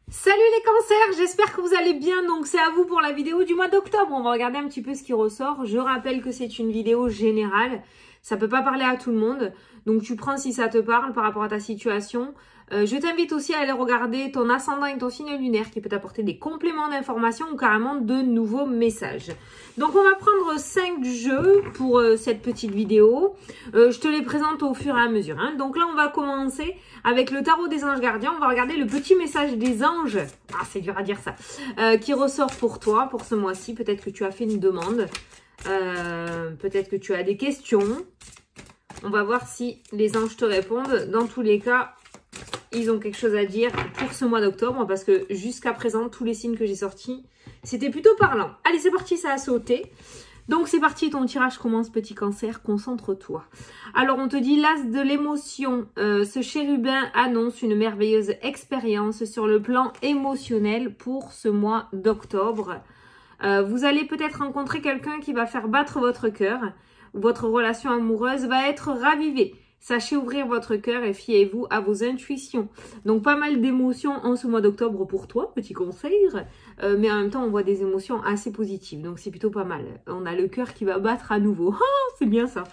Salut les cancers, j'espère que vous allez bien. Donc c'est à vous pour la vidéo du mois d'octobre. On va regarder un petit peu ce qui ressort. Je rappelle que c'est une vidéo générale. Ça peut pas parler à tout le monde. Donc tu prends si ça te parle par rapport à ta situation. Je t'invite aussi à aller regarder ton ascendant et ton signe lunaire qui peut t'apporter des compléments d'informations ou carrément de nouveaux messages. Donc on va prendre 5 jeux pour cette petite vidéo. Je te les présente au fur et à mesure. Donc là on va commencer avec le tarot des anges gardiens. On va regarder le petit message des anges. Ah c'est dur à dire ça. Qui ressort pour toi pour ce mois-ci. Peut-être que tu as fait une demande. Peut-être que tu as des questions. On va voir si les anges te répondent. Dans tous les cas, ils ont quelque chose à dire pour ce mois d'octobre parce que jusqu'à présent, tous les signes que j'ai sortis, c'était plutôt parlant. Allez, c'est parti, ça a sauté. Donc, c'est parti, ton tirage commence, petit cancer, concentre-toi. Alors, on te dit l'as de l'émotion. Ce chérubin annonce une merveilleuse expérience sur le plan émotionnel pour ce mois d'octobre. Vous allez peut-être rencontrer quelqu'un qui va faire battre votre cœur. Votre relation amoureuse va être ravivée. Sachez ouvrir votre cœur et fiez-vous à vos intuitions. Donc, pas mal d'émotions en ce mois d'octobre pour toi, petit conseil. Mais en même temps, on voit des émotions assez positives. Donc, c'est plutôt pas mal. On a le cœur qui va battre à nouveau. Oh, c'est bien ça.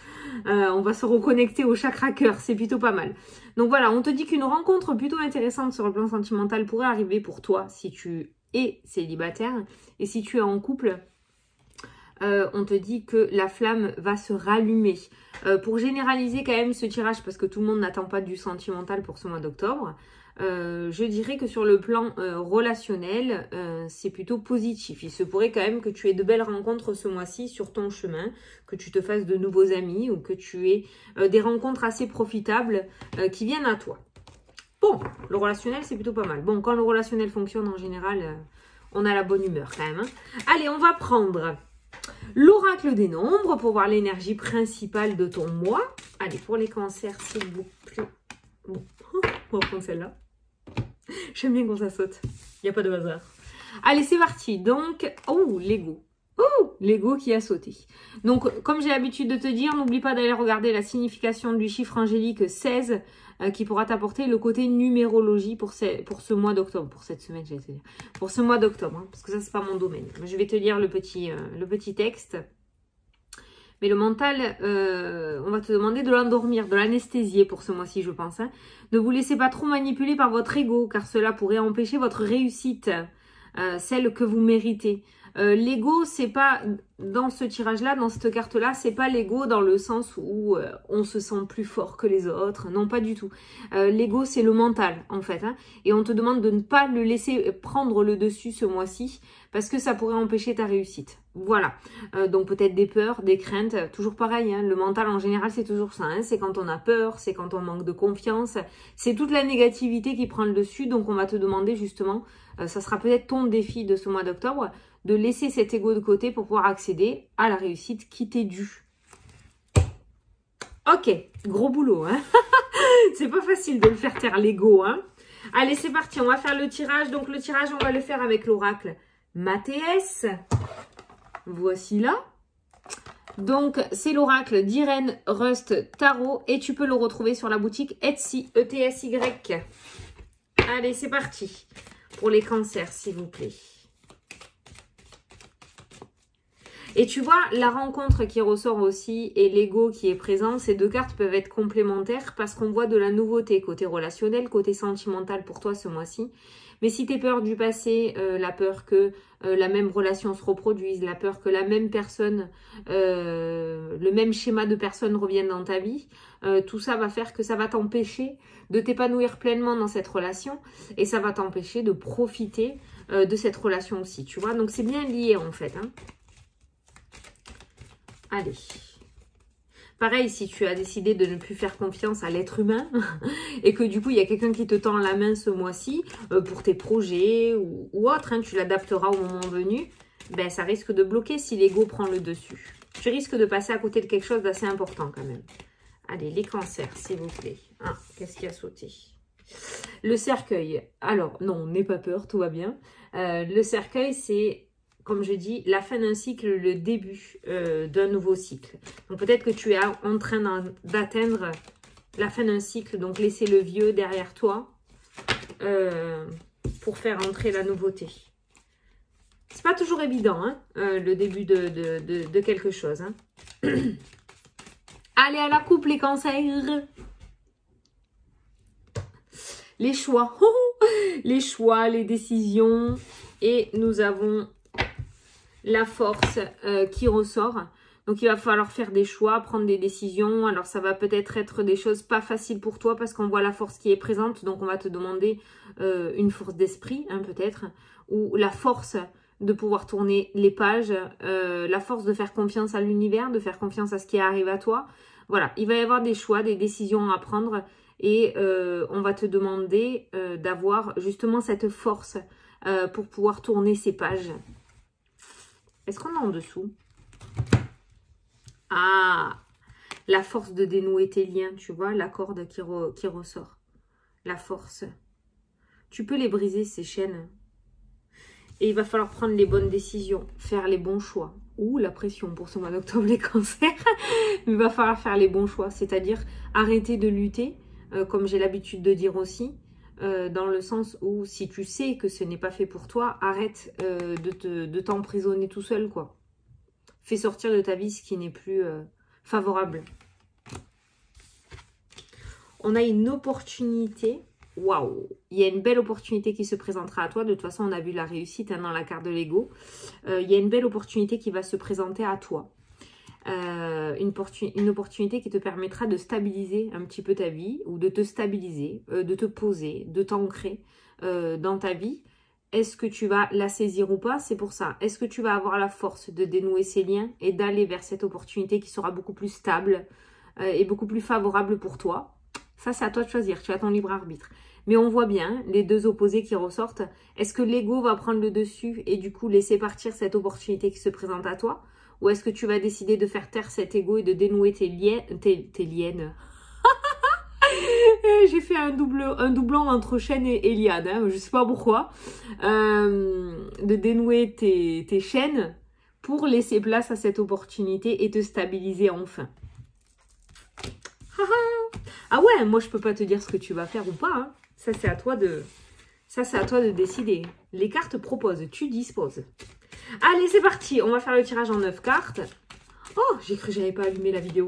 On va se reconnecter au chakra cœur. C'est plutôt pas mal. Donc, voilà, on te dit qu'une rencontre plutôt intéressante sur le plan sentimental pourrait arriver pour toi si tu es célibataire. Et si tu es en couple, on te dit que la flamme va se rallumer. Pour généraliser quand même ce tirage, parce que tout le monde n'attend pas du sentimental pour ce mois d'octobre, je dirais que sur le plan relationnel, c'est plutôt positif. Il se pourrait quand même que tu aies de belles rencontres ce mois-ci sur ton chemin, que tu te fasses de nouveaux amis ou que tu aies des rencontres assez profitables qui viennent à toi. Bon, le relationnel, c'est plutôt pas mal. Bon, quand le relationnel fonctionne, en général, on a la bonne humeur quand même. Allez, on va prendre l'oracle des nombres pour voir l'énergie principale de ton mois. Allez, pour les cancers, s'il vous plaît. Bon, on va prendre celle-là. J'aime bien quand ça saute. Il n'y a pas de hasard. Allez, c'est parti. Donc, oh, l'ego. Oh, l'ego qui a sauté. Donc, comme j'ai l'habitude de te dire, n'oublie pas d'aller regarder la signification du chiffre angélique 16 qui pourra t'apporter le côté numérologie pour ce mois d'octobre. Pour cette semaine, j'allais te dire. Pour ce mois d'octobre, parce que ça, c'est pas mon domaine. Je vais te lire le petit texte. Mais le mental, on va te demander de l'endormir, de l'anesthésier pour ce mois-ci, je pense. Ne vous laissez pas trop manipuler par votre ego, car cela pourrait empêcher votre réussite, celle que vous méritez. L'ego, c'est pas, dans ce tirage-là, dans cette carte-là, c'est pas l'ego dans le sens où on se sent plus fort que les autres. Non, pas du tout. L'ego, c'est le mental, en fait. Et on te demande de ne pas le laisser prendre le dessus ce mois-ci, parce que ça pourrait empêcher ta réussite. Voilà. Donc peut-être des peurs, des craintes, toujours pareil. Le mental, en général, c'est toujours ça. C'est quand on a peur, c'est quand on manque de confiance. C'est toute la négativité qui prend le dessus. Donc on va te demander justement, ça sera peut-être ton défi de ce mois d'octobre, de laisser cet ego de côté pour pouvoir accéder à la réussite qui t'est due. Ok, gros boulot. C'est pas facile de le faire taire l'ego. Allez, c'est parti, on va faire le tirage. Donc le tirage, on va le faire avec l'oracle Mathéès. Voici là. Donc, c'est l'oracle d'Irène Rust Tarot et tu peux le retrouver sur la boutique Etsy, E-T-S-Y. Allez, c'est parti pour les cancers, s'il vous plaît. Et tu vois, la rencontre qui ressort aussi et l'ego qui est présent, ces deux cartes peuvent être complémentaires parce qu'on voit de la nouveauté côté relationnel, côté sentimental pour toi ce mois-ci. Mais si tu es peur du passé, la peur que la même relation se reproduise, la peur que la même personne, le même schéma de personne revienne dans ta vie, tout ça va faire que ça va t'empêcher de t'épanouir pleinement dans cette relation et ça va t'empêcher de profiter de cette relation aussi, tu vois. Donc c'est bien lié en fait. Allez. Pareil, si tu as décidé de ne plus faire confiance à l'être humain et que du coup, il y a quelqu'un qui te tend la main ce mois-ci pour tes projets ou autre, tu l'adapteras au moment venu, ben, ça risque de bloquer si l'ego prend le dessus. Tu risques de passer à côté de quelque chose d'assez important quand même. Allez, les cancers, s'il vous plaît. Qu'est-ce qui a sauté? Le cercueil. Alors, non, n'aie pas peur, tout va bien. Le cercueil, c'est... Comme je dis, la fin d'un cycle, le début d'un nouveau cycle. Donc peut-être que tu es en train d'atteindre la fin d'un cycle, donc laisser le vieux derrière toi. pour faire entrer la nouveauté. C'est pas toujours évident, hein, le début de quelque chose. Hein. Allez, à la coupe, les cancers. Les choix. Les choix, les décisions. Et nous avons la force qui ressort. Donc, il va falloir faire des choix, prendre des décisions. Alors, ça va peut-être être des choses pas faciles pour toi parce qu'on voit la force qui est présente. Donc, on va te demander une force d'esprit, hein, peut-être. Ou la force de pouvoir tourner les pages. La force de faire confiance à l'univers, de faire confiance à ce qui arrive à toi. Voilà, il va y avoir des choix, des décisions à prendre. Et on va te demander d'avoir justement cette force pour pouvoir tourner ces pages. Est-ce qu'on a en dessous? Ah, la force de dénouer tes liens, tu vois, la corde qui ressort. La force. Tu peux les briser, ces chaînes. Et il va falloir prendre les bonnes décisions, faire les bons choix. Ouh, la pression pour ce mois d'octobre, les cancers. Il va falloir faire les bons choix, c'est-à-dire arrêter de lutter, comme j'ai l'habitude de dire aussi, dans le sens où si tu sais que ce n'est pas fait pour toi, arrête de t'emprisonner tout seul, quoi. Fais sortir de ta vie ce qui n'est plus favorable. On a une opportunité. Waouh! Il y a une belle opportunité qui se présentera à toi. De toute façon, on a vu la réussite hein, dans la carte de l'ego. Il y a une belle opportunité qui va se présenter à toi. Une opportunité qui te permettra de stabiliser un petit peu ta vie ou de te stabiliser, de te poser, de t'ancrer dans ta vie. Est-ce que tu vas la saisir ou pas? C'est pour ça. Est-ce que tu vas avoir la force de dénouer ces liens et d'aller vers cette opportunité qui sera beaucoup plus stable et beaucoup plus favorable pour toi? Ça, c'est à toi de choisir. Tu as ton libre arbitre. Mais on voit bien les deux opposés qui ressortent. Est-ce que l'ego va prendre le dessus et du coup laisser partir cette opportunité qui se présente à toi? Ou est-ce que tu vas décider de faire taire cet ego et de dénouer tes liens? J'ai fait un doublon entre chaîne et liane, hein, je ne sais pas pourquoi. De dénouer tes chaînes pour laisser place à cette opportunité et te stabiliser enfin. Ah ouais, moi je peux pas te dire ce que tu vas faire ou pas. Hein. Ça c'est à toi de décider. Les cartes proposent, tu disposes. Allez, c'est parti. On va faire le tirage en 9 cartes. Oh, j'ai cru que j'avais pas allumé la vidéo.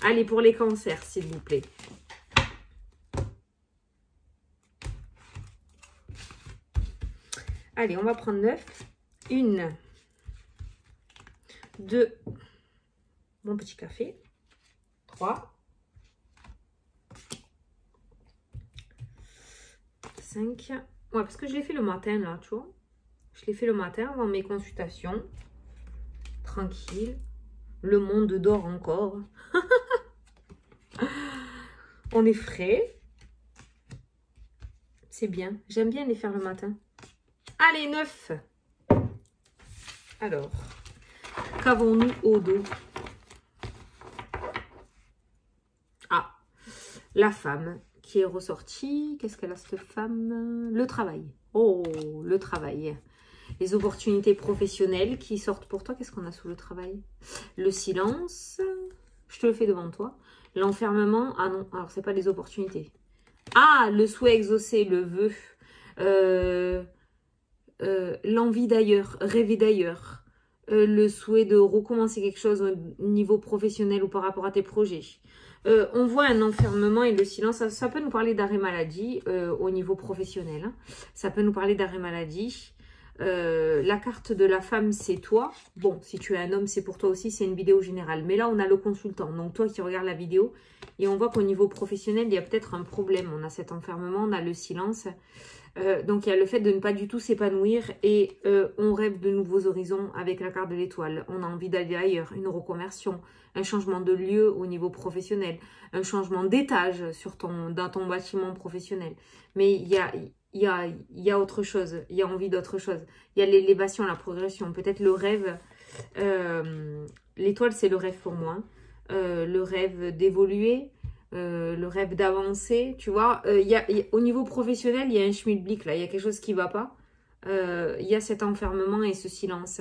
Allez, pour les cancers, s'il vous plaît. Allez, on va prendre 9. 1, 2, mon petit café. 3, 5. Ouais, parce que je l'ai fait le matin, là, tu vois. Je l'ai fait le matin avant mes consultations. Tranquille. Le monde dort encore. On est frais. C'est bien. J'aime bien les faire le matin. Allez, 9. Alors, qu'avons-nous au dos? Ah, la femme qui est ressortie. Qu'est-ce qu'elle a, cette femme? Le travail. Oh, le travail. Les opportunités professionnelles qui sortent pour toi. Qu'est-ce qu'on a sous le travail? Le silence. Je te le fais devant toi. L'enfermement. Ah non, alors c'est pas les opportunités. Ah, le souhait exaucé, le vœu. L'envie d'ailleurs, rêver d'ailleurs. Le souhait de recommencer quelque chose au niveau professionnel ou par rapport à tes projets. On voit un enfermement et le silence. Ça peut nous parler d'arrêt maladie au niveau professionnel. Hein. Ça peut nous parler d'arrêt maladie. La carte de la femme, c'est toi. Bon, si tu es un homme, c'est pour toi aussi. C'est une vidéo générale. Mais là, on a le consultant. Donc, toi qui regardes la vidéo. Et on voit qu'au niveau professionnel, il y a peut-être un problème. On a cet enfermement, on a le silence. Donc, il y a le fait de ne pas du tout s'épanouir. Et on rêve de nouveaux horizons avec la carte de l'étoile. On a envie d'aller ailleurs. Une reconversion. Un changement de lieu au niveau professionnel. Un changement d'étage dans ton bâtiment professionnel. Mais il y a autre chose, il y a envie d'autre chose. Il y a l'élévation, la progression, peut-être le rêve. L'étoile, c'est le rêve pour moi. Le rêve d'évoluer, le rêve d'avancer. Tu vois, au niveau professionnel, il y a un schmilblick là, il y a quelque chose qui ne va pas. Il y a cet enfermement et ce silence.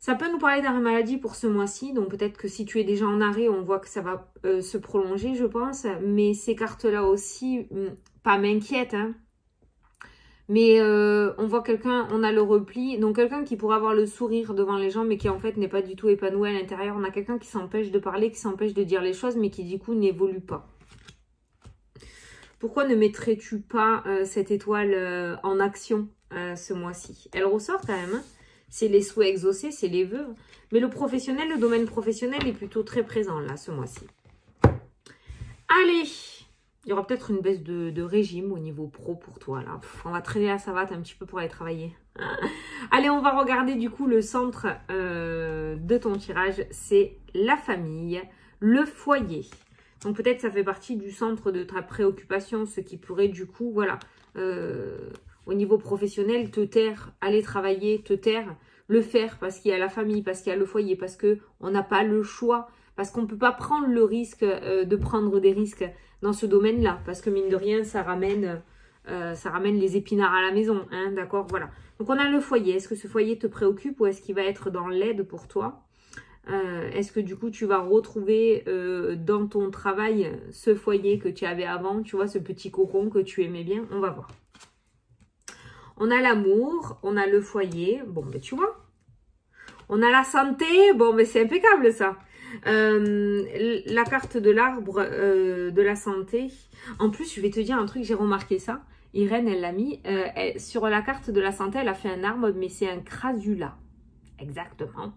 Ça peut nous parler d'arrêt maladie pour ce mois-ci. Donc peut-être que si tu es déjà en arrêt, on voit que ça va se prolonger, je pense. Mais ces cartes-là aussi, pas m'inquiète, hein. Mais on voit quelqu'un, on a le repli. Donc quelqu'un qui pourrait avoir le sourire devant les gens, mais qui en fait n'est pas du tout épanoui à l'intérieur. On a quelqu'un qui s'empêche de parler, qui s'empêche de dire les choses, mais qui du coup n'évolue pas. Pourquoi ne mettrais-tu pas cette étoile en action ce mois-ci? Elle ressort quand même, hein. C'est les souhaits exaucés, c'est les vœux. Mais le professionnel, le domaine professionnel est plutôt très présent là ce mois-ci. Allez, il y aura peut-être une baisse de régime au niveau pro pour toi là. On va traîner la savate un petit peu pour aller travailler. Allez, on va regarder du coup le centre de ton tirage. C'est la famille, le foyer. Donc peut-être ça fait partie du centre de ta préoccupation, ce qui pourrait du coup, voilà, au niveau professionnel, te taire, aller travailler, te taire, le faire parce qu'il y a la famille, parce qu'il y a le foyer, parce qu'on n'a pas le choix, parce qu'on ne peut pas prendre le risque de prendre des risques dans ce domaine-là, parce que mine de rien, ça ramène les épinards à la maison, hein, d'accord, voilà. Donc on a le foyer, est-ce que ce foyer te préoccupe ou est-ce qu'il va être dans l'aide pour toi? Est-ce que du coup tu vas retrouver dans ton travail ce foyer que tu avais avant, tu vois, ce petit cocon que tu aimais bien? On va voir. On a l'amour, on a le foyer, bon ben tu vois. On a la santé, bon ben c'est impeccable ça. La carte de l'arbre de la santé. En plus je vais te dire un truc, j'ai remarqué ça. Irène elle l'a mis, sur la carte de la santé elle a fait un arbre mais c'est un crasula. Exactement.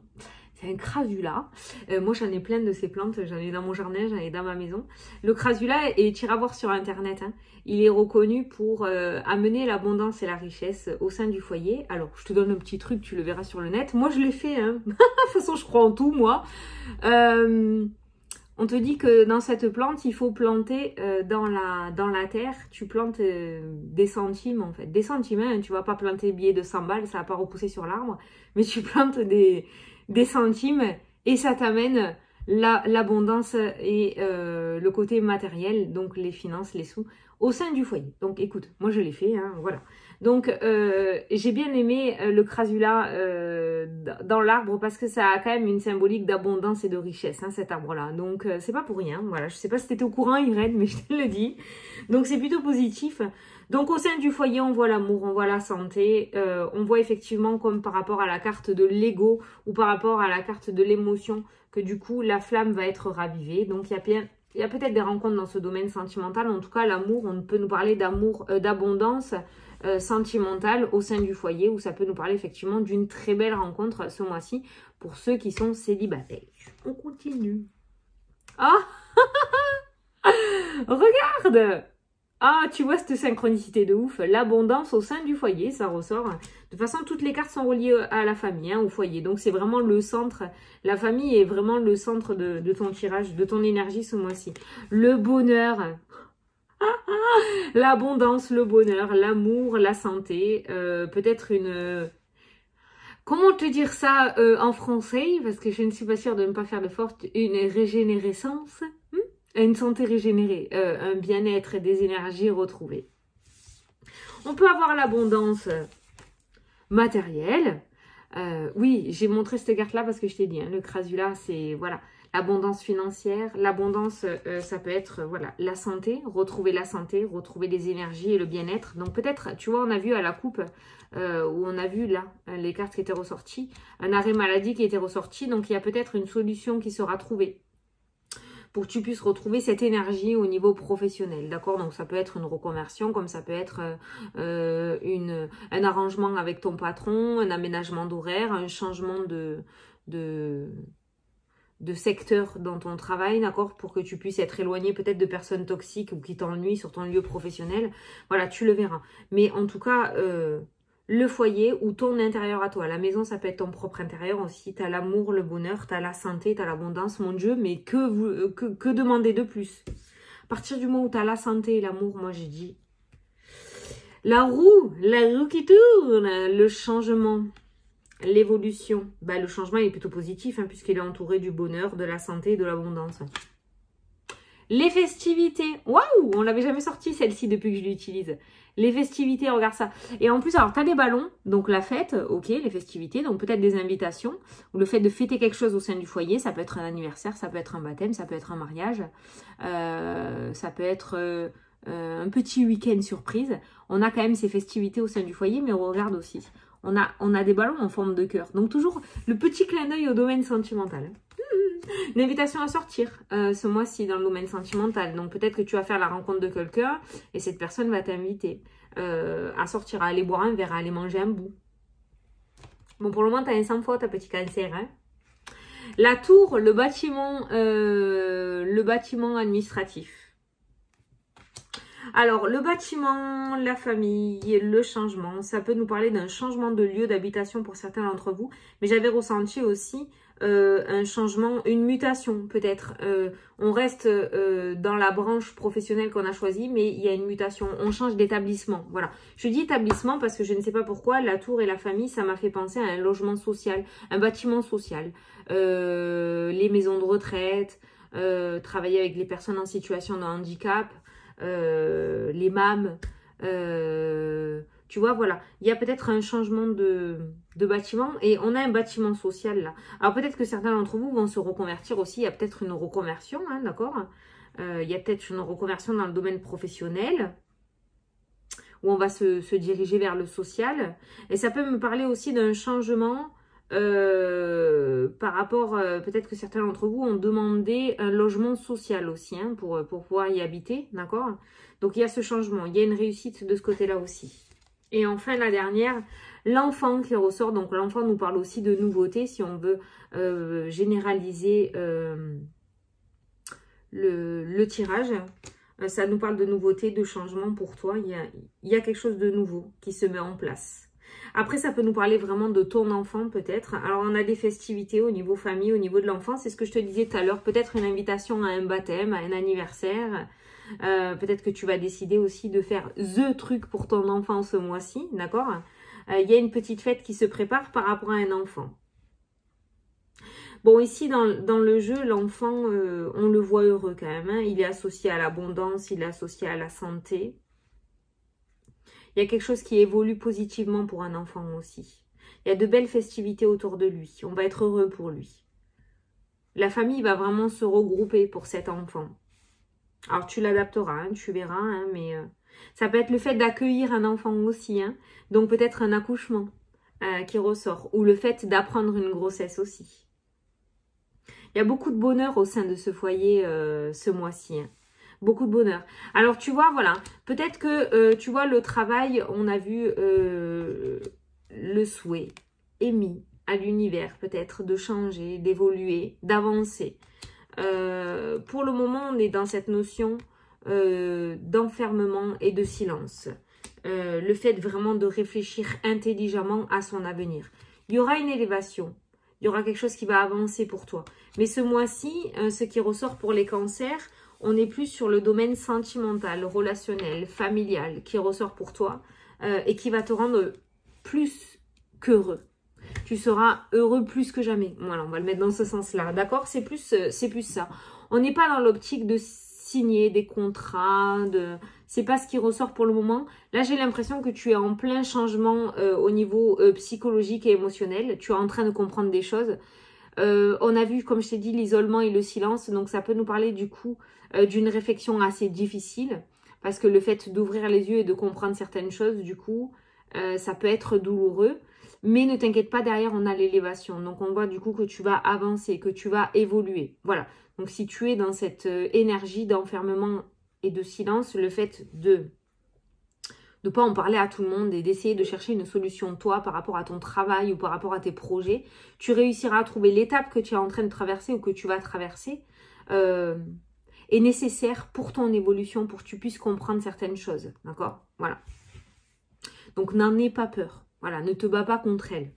C'est un crasula. Moi, j'en ai plein de ces plantes. J'en ai dans mon jardin, j'en ai dans ma maison. Le crasula est, à voir sur Internet, hein. Il est reconnu pour amener l'abondance et la richesse au sein du foyer. Alors, je te donne un petit truc, tu le verras sur le net. Moi, je l'ai fait, hein. De toute façon, je crois en tout, moi. On te dit que dans cette plante, il faut planter dans la terre. Tu plantes des centimes, en fait. Des centimes, hein. Tu vas pas planter des billets de 100 balles, ça va pas repousser sur l'arbre. Mais tu plantes des centimes et ça t'amène l'abondance et le côté matériel, donc les finances, les sous, au sein du foyer. Donc écoute, moi je l'ai fait, hein, voilà. Donc j'ai bien aimé le crasula dans l'arbre parce que ça a quand même une symbolique d'abondance et de richesse, hein, cet arbre-là. Donc c'est pas pour rien, voilà. Je sais pas si tu étais au courant, Irène, mais je te le dis. Donc c'est plutôt positif. Donc au sein du foyer, on voit l'amour, on voit la santé, on voit effectivement comme par rapport à la carte de l'ego ou par rapport à la carte de l'émotion que du coup la flamme va être ravivée. Donc il y a peut-être des rencontres dans ce domaine sentimental. En tout cas l'amour, on peut nous parler d'amour, d'abondance sentimentale au sein du foyer où ça peut nous parler effectivement d'une très belle rencontre ce mois-ci pour ceux qui sont célibataires. On continue. Ah regarde. Ah, tu vois cette synchronicité de ouf. L'abondance au sein du foyer, ça ressort. De toute façon, toutes les cartes sont reliées à la famille, hein, au foyer. Donc, c'est vraiment le centre. La famille est vraiment le centre de ton tirage, de ton énergie ce mois-ci. Le bonheur. L'abondance, le bonheur, l'amour, la santé. Peut-être une... Comment te dire ça en français? Parce que je ne suis pas sûre de ne pas faire de forte. Une régénérescence. Une santé régénérée, un bien-être et des énergies retrouvées. On peut avoir l'abondance matérielle. Oui, j'ai montré cette carte-là parce que je t'ai dit, hein, le crasula, c'est voilà, l'abondance financière. L'abondance, ça peut être voilà, la santé, retrouver des énergies et le bien-être. Donc peut-être, tu vois, on a vu à la coupe, où on a vu là, les cartes qui étaient ressorties, un arrêt maladie qui était ressorti. Donc il y a peut-être une solution qui sera trouvée pour que tu puisses retrouver cette énergie au niveau professionnel, d'accord? Donc ça peut être une reconversion, comme ça peut être un arrangement avec ton patron, un aménagement d'horaire, un changement de secteur dans ton travail, d'accord? Pour que tu puisses être éloigné peut-être de personnes toxiques ou qui t'ennuient sur ton lieu professionnel. Voilà, tu le verras. Mais en tout cas... le foyer ou ton intérieur à toi. La maison, ça peut être ton propre intérieur aussi. Tu as l'amour, le bonheur, tu as la santé, tu as l'abondance. Mon Dieu, mais que demander de plus? À partir du moment où tu as la santé et l'amour, moi j'ai dit la roue qui tourne, le changement, l'évolution. Bah, le changement est plutôt positif, hein, puisqu'il est entouré du bonheur, de la santé et de l'abondance. Les festivités. Waouh, on l'avait jamais sorti celle-ci depuis que je l'utilise. Les festivités, regarde ça. Et en plus, alors, tu as des ballons, donc la fête, ok, les festivités, donc peut-être des invitations, ou le fait de fêter quelque chose au sein du foyer, ça peut être un anniversaire, ça peut être un baptême, ça peut être un mariage, ça peut être un petit week-end surprise. On a quand même ces festivités au sein du foyer, mais on regarde aussi. On a des ballons en forme de cœur. Donc toujours le petit clin d'œil au domaine sentimental. Une invitation à sortir ce mois-ci dans le domaine sentimental. Donc peut-être que tu vas faire la rencontre de quelqu'un et cette personne va t'inviter à sortir, à aller boire un verre, à aller manger un bout. Bon, pour le moment, tu as un sans faute, un petit cancer. Hein. La tour, le bâtiment administratif. Alors, le bâtiment, la famille, le changement, ça peut nous parler d'un changement de lieu d'habitation pour certains d'entre vous. Mais j'avais ressenti aussi un changement, une mutation peut-être. On reste dans la branche professionnelle qu'on a choisie, mais il y a une mutation. On change d'établissement. Voilà. Je dis établissement parce que je ne sais pas pourquoi, la tour et la famille, ça m'a fait penser à un logement social, un bâtiment social. Les maisons de retraite, travailler avec les personnes en situation de handicap. Les mâmes, tu vois, voilà. Il y a peut-être un changement de bâtiment et on a un bâtiment social là. Alors peut-être que certains d'entre vous vont se reconvertir aussi. Il y a peut-être une reconversion, hein, d'accord. Il y a peut-être une reconversion dans le domaine professionnel où on va se diriger vers le social. Et ça peut me parler aussi d'un changement par rapport, peut-être que certains d'entre vous ont demandé un logement social aussi, hein, pour pouvoir y habiter, d'accord? Donc il y a ce changement, il y a une réussite de ce côté-là aussi. Et enfin la dernière, l'enfant qui ressort, donc l'enfant nous parle aussi de nouveautés, si on veut généraliser le tirage. Ça nous parle de nouveautés, de changements pour toi, il y a quelque chose de nouveau qui se met en place. Après, ça peut nous parler vraiment de ton enfant peut-être. Alors, on a des festivités au niveau famille, au niveau de l'enfant. C'est ce que je te disais tout à l'heure. Peut-être une invitation à un baptême, à un anniversaire. Peut-être que tu vas décider aussi de faire THE truc pour ton enfant ce mois-ci. D'accord? Il y a une petite fête qui se prépare par rapport à un enfant. Bon, ici, dans le jeu, l'enfant, on le voit heureux quand même. Hein. Il est associé à l'abondance, il est associé à la santé. Il y a quelque chose qui évolue positivement pour un enfant aussi. Il y a de belles festivités autour de lui. On va être heureux pour lui. La famille va vraiment se regrouper pour cet enfant. Alors, tu l'adapteras, hein, tu verras, hein, mais ça peut être le fait d'accueillir un enfant aussi. Hein, donc, peut-être un accouchement qui ressort. Ou le fait d'apprendre une grossesse aussi. Il y a beaucoup de bonheur au sein de ce foyer ce mois-ci. Hein. Beaucoup de bonheur. Alors, tu vois, voilà. Peut-être que, tu vois, le travail, on a vu le souhait émis à l'univers, peut-être, de changer, d'évoluer, d'avancer. Pour le moment, on est dans cette notion d'enfermement et de silence. Le fait vraiment de réfléchir intelligemment à son avenir. Il y aura une élévation. Il y aura quelque chose qui va avancer pour toi. Mais ce mois-ci, ce qui ressort pour les cancers, on est plus sur le domaine sentimental, relationnel, familial, qui ressort pour toi et qui va te rendre plus qu'heureux. Tu seras heureux plus que jamais. Voilà, on va le mettre dans ce sens-là, d'accord? C'est plus ça. On n'est pas dans l'optique de signer des contrats, c'est pas ce qui ressort pour le moment. Là, j'ai l'impression que tu es en plein changement au niveau psychologique et émotionnel. Tu es en train de comprendre des choses. On a vu, comme je t'ai dit, l'isolement et le silence. Donc, ça peut nous parler du coup d'une réflexion assez difficile. Parce que le fait d'ouvrir les yeux et de comprendre certaines choses, du coup, ça peut être douloureux. Mais ne t'inquiète pas, derrière, on a l'élévation. Donc, on voit du coup que tu vas avancer, que tu vas évoluer. Voilà. Donc, si tu es dans cette énergie d'enfermement et de silence, le fait de ne pas en parler à tout le monde et d'essayer de chercher une solution toi par rapport à ton travail ou par rapport à tes projets, tu réussiras à trouver l'étape que tu es en train de traverser ou que tu vas traverser est nécessaire pour ton évolution, pour que tu puisses comprendre certaines choses. D'accord? Voilà. Donc, n'en aie pas peur. Voilà, ne te bats pas contre elle.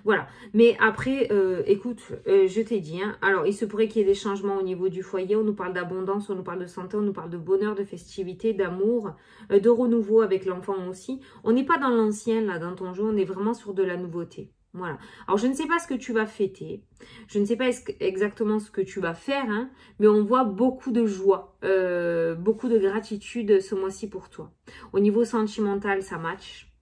Voilà, mais après, écoute, je t'ai dit, hein, alors il se pourrait qu'il y ait des changements au niveau du foyer, on nous parle d'abondance, on nous parle de santé, on nous parle de bonheur, de festivité, d'amour, de renouveau avec l'enfant aussi. On n'est pas dans l'ancien, là, dans ton jeu, on est vraiment sur de la nouveauté. Voilà. Alors, je ne sais pas ce que tu vas fêter. Je ne sais pas exactement ce que tu vas faire. Hein, mais on voit beaucoup de joie. Beaucoup de gratitude ce mois-ci pour toi. Au niveau sentimental, ça match.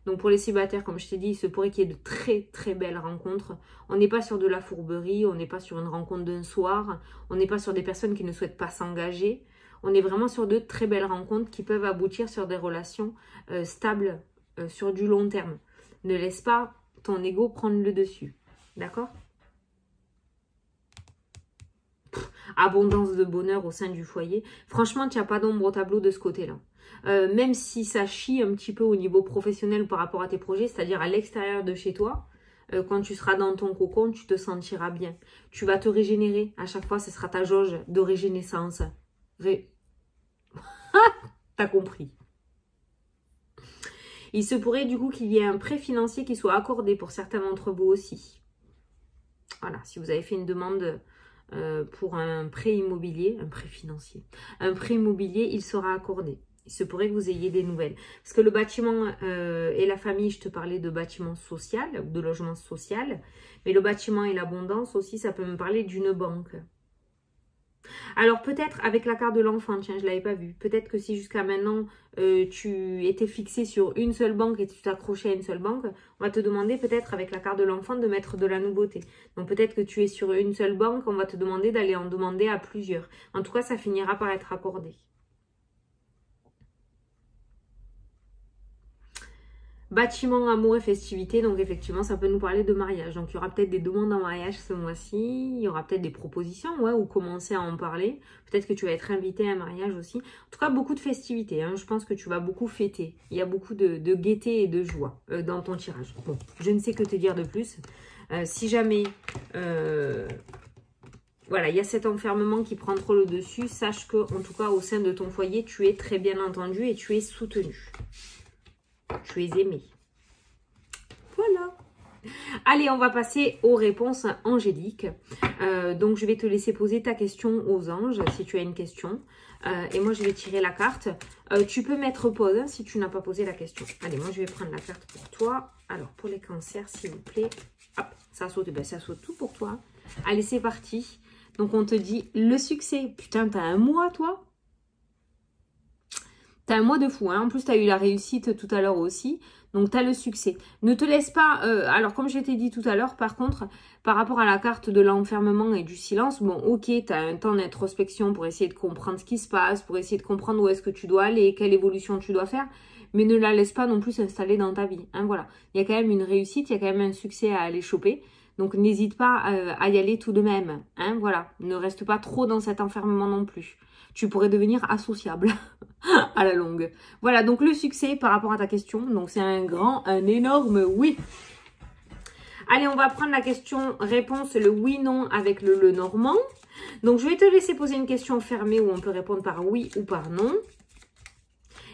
Donc, pour les célibataires, comme je t'ai dit, il se pourrait qu'il y ait de très, très belles rencontres. On n'est pas sur de la fourberie. On n'est pas sur une rencontre d'un soir. On n'est pas sur des personnes qui ne souhaitent pas s'engager. On est vraiment sur de très belles rencontres qui peuvent aboutir sur des relations stables sur du long terme. Ne laisse pas ton ego prendre le dessus. D'accord? Abondance de bonheur au sein du foyer. Franchement, tu n'as pas d'ombre au tableau de ce côté-là. Même si ça chie un petit peu au niveau professionnel par rapport à tes projets, c'est-à-dire à l'extérieur de chez toi, quand tu seras dans ton cocon, tu te sentiras bien. Tu vas te régénérer. À chaque fois, ce sera ta jauge de régénérescence. T'as compris. Il se pourrait du coup qu'il y ait un prêt financier qui soit accordé pour certains d'entre vous aussi. Voilà, si vous avez fait une demande pour un prêt immobilier, un prêt financier, un prêt immobilier, il sera accordé. Il se pourrait que vous ayez des nouvelles. Parce que le bâtiment et la famille, je te parlais de bâtiment social, de logement social. Mais le bâtiment et l'abondance aussi, ça peut me parler d'une banque. Alors peut-être avec la carte de l'enfant, tiens, je ne l'avais pas vu. Peut-être que si jusqu'à maintenant, tu étais fixé sur une seule banque et tu t'accrochais à une seule banque, on va te demander peut-être avec la carte de l'enfant de mettre de la nouveauté. Donc peut-être que tu es sur une seule banque, on va te demander d'aller en demander à plusieurs. En tout cas, ça finira par être accordé. Bâtiment, amour et festivité, donc effectivement, ça peut nous parler de mariage. Donc, il y aura peut-être des demandes en mariage ce mois-ci. Il y aura peut-être des propositions, ouais, ou commencer à en parler. Peut-être que tu vas être invité à un mariage aussi. En tout cas, beaucoup de festivités. Hein. Je pense que tu vas beaucoup fêter. Il y a beaucoup de gaieté et de joie dans ton tirage. Bon, je ne sais que te dire de plus. Si jamais... voilà, il y a cet enfermement qui prend trop le dessus. Sache que, en tout cas, au sein de ton foyer, tu es très bien entendu et tu es soutenu. Tu es aimé. Voilà. Allez, on va passer aux réponses angéliques. Donc, je vais te laisser poser ta question aux anges, si tu as une question. Et moi, je vais tirer la carte. Tu peux mettre pause hein, si tu n'as pas posé la question. Allez, moi, je vais prendre la carte pour toi. Alors, pour les cancers, s'il vous plaît. Hop, ça saute. Ben, ça saute tout pour toi. Allez, c'est parti. Donc, on te dit le succès. Putain, t'as un mois, toi? T'as un mois de fou, hein. En plus, t'as eu la réussite tout à l'heure aussi. Donc, t'as le succès. Ne te laisse pas... alors, comme je t'ai dit tout à l'heure, par contre, par rapport à la carte de l'enfermement et du silence, bon, ok, t'as un temps d'introspection pour essayer de comprendre ce qui se passe, pour essayer de comprendre où est-ce que tu dois aller, quelle évolution tu dois faire, mais ne la laisse pas non plus s'installer dans ta vie. Hein, voilà. Il y a quand même une réussite, il y a quand même un succès à aller choper. Donc, n'hésite pas à y aller tout de même. Hein, voilà. Ne reste pas trop dans cet enfermement non plus. Tu pourrais devenir associable à la longue. Voilà, donc le succès par rapport à ta question. Donc, c'est un énorme oui. Allez, on va prendre la question-réponse, le oui-non avec le normand. Donc, je vais te laisser poser une question fermée où on peut répondre par oui ou par non.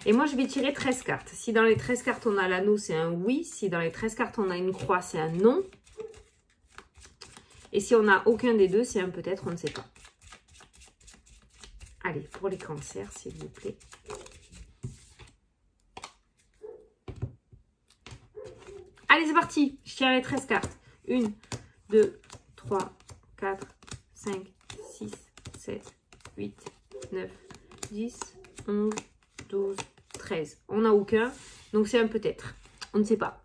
Et moi, je vais tirer 13 cartes. Si dans les 13 cartes, on a l'anneau, c'est un oui. Si dans les 13 cartes, on a une croix, c'est un non. Et si on n'a aucun des deux, c'est un peut-être, on ne sait pas. Allez, pour les cancers, s'il vous plaît. Allez, c'est parti. Je tire les 13 cartes. 1, 2, 3, 4, 5, 6, 7, 8, 9, 10, 11, 12, 13. On n'a aucun. Donc, c'est un peut-être. On ne sait pas.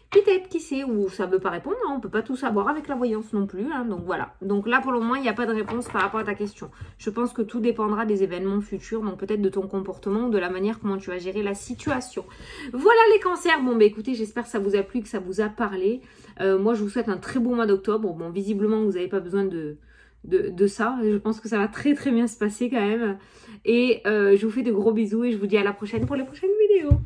Peut-être, qui sait, ou ça ne veut pas répondre, hein, on ne peut pas tout savoir avec la voyance non plus, hein, donc voilà. Donc là, pour le moment, il n'y a pas de réponse par rapport à ta question. Je pense que tout dépendra des événements futurs, donc peut-être de ton comportement ou de la manière comment tu vas gérer la situation. Voilà les cancers. Bon, bah écoutez, j'espère que ça vous a plu, que ça vous a parlé. Moi, je vous souhaite un très beau mois d'octobre. Bon, visiblement, vous n'avez pas besoin de ça. Je pense que ça va très très bien se passer quand même. Et je vous fais de gros bisous et je vous dis à la prochaine pour les prochaines vidéos.